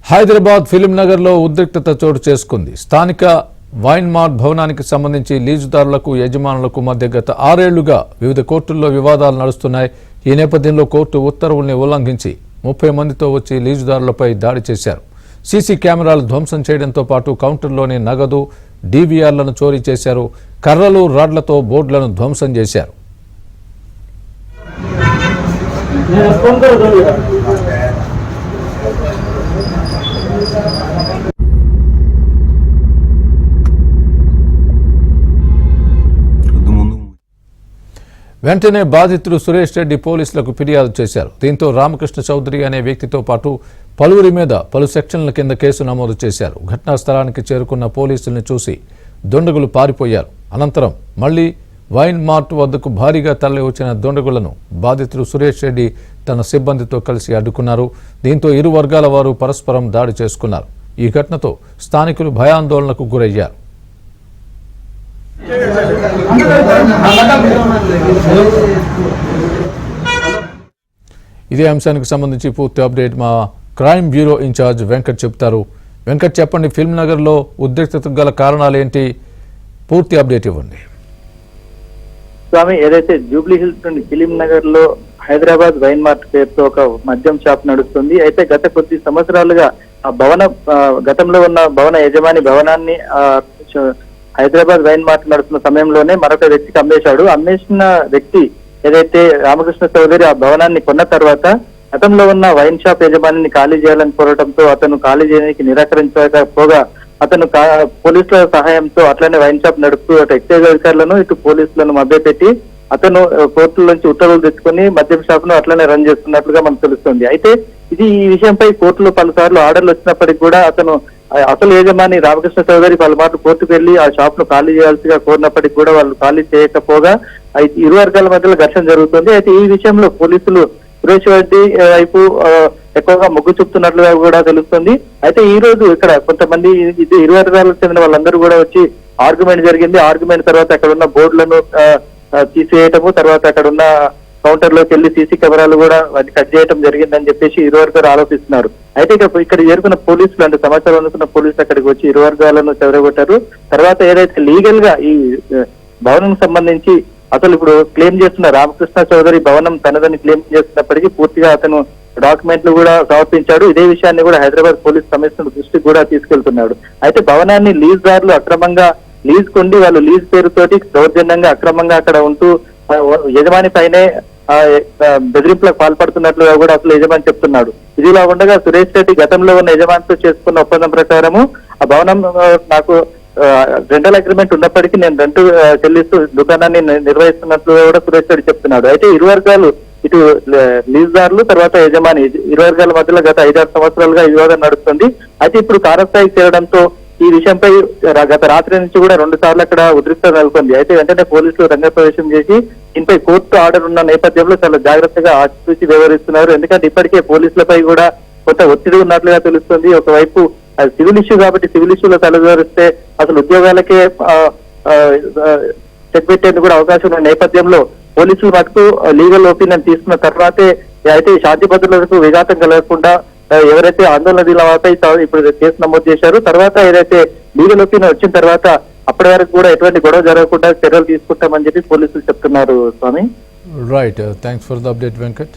Hyderabad film నగర్లో ఉద్రిక్తత చోటు చేసుకుంది. స్థానిక వైన్ మార్ట్ భవనానికి సంబంధించి లీజుదారులకు యజమానులకు మధ్య గత 6 ఏళ్లుగా వివిధ కోర్టుల్లో వివాదాలు నడుస్తున్నాయి. ఈ నేపథ్యంలో కోర్టు ఉత్తర్వుల్ని ఉల్లంఘించి 30 మందితో వచ్చి లీజుదారులపై దాడి చేశారు. సీసీ కెమెరాలు ధ్వంసం చేయడంతో పాటు కౌంటర్లోని నగదు, డీవీఆర్లను చోరీ చేశారు. కర్రలు, రాడ్లతో బోర్డులను ధ్వంసం చేశారు. వెంటనే బాధితుడు సురేష్ రెడ్డి పోలీసులకు ఫిర్యాదు చేశారు. దీంతో రామకృష్ణ చౌదరి అనే వ్యక్తితో పాటు పలువురి మీద పలు సెక్షన్ల కింద కేసు నమోదు చేశారు. ఘటనా స్థలానికి చేరుకున్న పోలీసుల్ని చూసి దుండగులు పారిపోయారు. అనంతరం మళ్లీ వైన్ మార్ట్ వద్దకు భారీగా తరలి వచ్చిన దుండగులను బాధితుడు సురేష్ రెడ్డి తన సిబ్బందితో కలిసి అడ్డుకున్నారు. దీంతో ఇరు వర్గాల వారు పరస్పరం దాడి చేసుకున్నారు. ఈ ఘటనతో స్థానికులు భయాందోళనకు గురయ్యారు. ఇదే అంశానికి సంబంధించి పూర్తి అప్డేట్ మా క్రైమ్ బ్యూరో ఇన్ఛార్జ్ వెంకట్ చెప్తారు. వెంకట్, చెప్పండి, ఫిల్మ్ నగర్లో ఉద్రిక్తతకు గల కారణాలు ఏంటి? పూర్తి అప్డేట్ ఇవ్వండి. స్వామి, ఏదైతే జూబ్లీ హిల్స్ నుండి ఫిలిం నగర్ లో హైదరాబాద్ వైన్ మార్ట్ పేరుతో ఒక మద్యం షాప్ నడుస్తుంది. అయితే గత కొద్ది సంవత్సరాలుగా ఆ గతంలో ఉన్న భవన యజమాని భవనాన్ని హైదరాబాద్ వైన్ మార్ట్ నడుస్తున్న సమయంలోనే మరొక వ్యక్తికి అమ్మేసిన వ్యక్తి ఏదైతే రామకృష్ణ చౌదరి ఆ భవనాన్ని కొన్న తర్వాత గతంలో ఉన్న వైన్ షాప్ యజమానిని ఖాళీ చేయాలని కోరడంతో అతను ఖాళీ చేయడానికి నిరాకరించకపోగా అతను పోలీసుల సహాయంతో అట్లనే వైన్ షాప్ నడుపుతూ అటు ఎక్సైజ్ అధికారులను ఇటు పోలీసులను మభ్యపెట్టి అతను కోర్టుల నుంచి ఉత్తర్వులు తెచ్చుకుని మద్యం షాప్ ను అట్లనే రన్ చేస్తున్నట్లుగా మనకు తెలుస్తుంది. అయితే ఈ విషయంపై కోర్టులో పలుసార్లు ఆర్డర్లు వచ్చినప్పటికీ కూడా అతను అసలు యజమాని రామకృష్ణ చౌదరి పలుమార్లు కోర్టుకు వెళ్లి ఆ షాప్ ను ఖాళీ చేయాల్సిగా కోరినప్పటికీ కూడా వాళ్ళు ఖాళీ చేయకపోగా ఇరు వర్గాల మధ్యలో ఘర్షణ జరుగుతుంది. అయితే ఈ విషయంలో పోలీసులు సురేష్ రెడ్డి వైపు ఎక్కువగా మొగ్గు చూపుతున్నట్లుగా కూడా తెలుస్తుంది. అయితే ఈ రోజు ఇక్కడ కొంతమంది ఇరు వర్గాలకు చెందిన వాళ్ళందరూ కూడా వచ్చి ఆర్గ్యుమెంట్ జరిగింది. ఆర్గ్యుమెంట్ తర్వాత అక్కడ ఉన్న బోర్డులను తీసివేయటము, తర్వాత అక్కడ ఉన్న కౌంటర్ లోకి వెళ్లి సీసీ కెమెరాలు కూడా వాటిని కట్ చేయడం జరిగిందని చెప్పేసి ఇరు వర్గాలు ఆరోపిస్తున్నారు. అయితే ఇక్కడ చేరుకున్న పోలీసులు, అంటే సమాచారం అనుకున్న పోలీసులు అక్కడికి వచ్చి ఇరు వర్గాలను చెదరగొట్టారు. తర్వాత ఏదైతే లీగల్ గా ఈ భవనం సంబంధించి అసలు ఇప్పుడు క్లెయిమ్ చేస్తున్న రామకృష్ణ చౌదరి భవనం తనదని క్లెయిమ్ చేస్తున్నప్పటికీ పూర్తిగా అతను డాక్యుమెంట్లు కూడా సమర్పించాడు. ఇదే విషయాన్ని కూడా హైదరాబాద్ పోలీస్ కమిషనర్ దృష్టికి కూడా తీసుకెళ్తున్నాడు. అయితే భవనాన్ని లీజుదారులు అక్రమంగా లీజ్ కొండి వాళ్ళు లీజ్ పేరుతోటి దౌర్జన్యంగా అక్రమంగా అక్కడ ఉంటూ యజమాని పైనే బెదిరింపులకు పాల్పడుతున్నట్లుగా కూడా అసలు యజమాని చెప్తున్నాడు. ఇదిలా ఉండగా సురేష్ రెడ్డి గతంలో ఉన్న యజమానితో చేసుకున్న ఒప్పందం ప్రకారము ఆ భవనం నాకు రెంటల్ అగ్రిమెంట్ ఉన్నప్పటికీ నేను రెంట్ చెల్లిస్తూ దుకాణాన్ని నిర్వహిస్తున్నట్లుగా కూడా సురేష్ రెడ్డి చెప్తున్నాడు. అయితే ఇరు వర్గాలు, ఇటు లీజుదారులు తర్వాత యజమాని, ఇరు వర్గాల మధ్యలో గత 5-6 సంవత్సరాలుగా వివాదం నడుస్తుంది. అయితే ఇప్పుడు తారస్థాయికి చేరడంతో ఈ విషయంపై గత రాత్రి నుంచి కూడా 2 సార్లు అక్కడ ఉద్రిక్తత నెలకొంది. అయితే వెంటనే పోలీసులు రంగప్రవేశం చేసి దీనిపై కోర్టు ఆర్డర్ ఉన్న నేపథ్యంలో చాలా జాగ్రత్తగా ఆచితూచి వ్యవహరిస్తున్నారు. ఎందుకంటే ఇప్పటికే పోలీసులపై కూడా కొంత ఒత్తిడి ఉన్నట్లుగా తెలుస్తుంది. ఒకవైపు సివిల్ ఇష్యూ కాబట్టి సివిల్ ఇష్యూలో తలదూరిస్తే అసలు ఉద్యోగాలకే చెక్ పెట్టేందుకు కూడా అవకాశం ఉన్న నేపథ్యంలో పోలీసులు మటుకు లీగల్ ఒపీనియన్ తీసుకున్న తర్వాతే అయితే శాంతి భద్రతలకు విఘాతం కలగకుండా ఎవరైతే ఆందోళన దిలపై ఇప్పుడు కేసు నమోదు చేశారు. తర్వాత ఏదైతే లీగల్ ఒపీనియన్ వచ్చిన తర్వాత అప్పటి వరకు కూడా ఎటువంటి గొడవ జరగకుండా చర్యలు తీసుకుంటామని చెప్పి పోలీసులు చెప్తున్నారు. Swami, right, thanks for the update Venkat.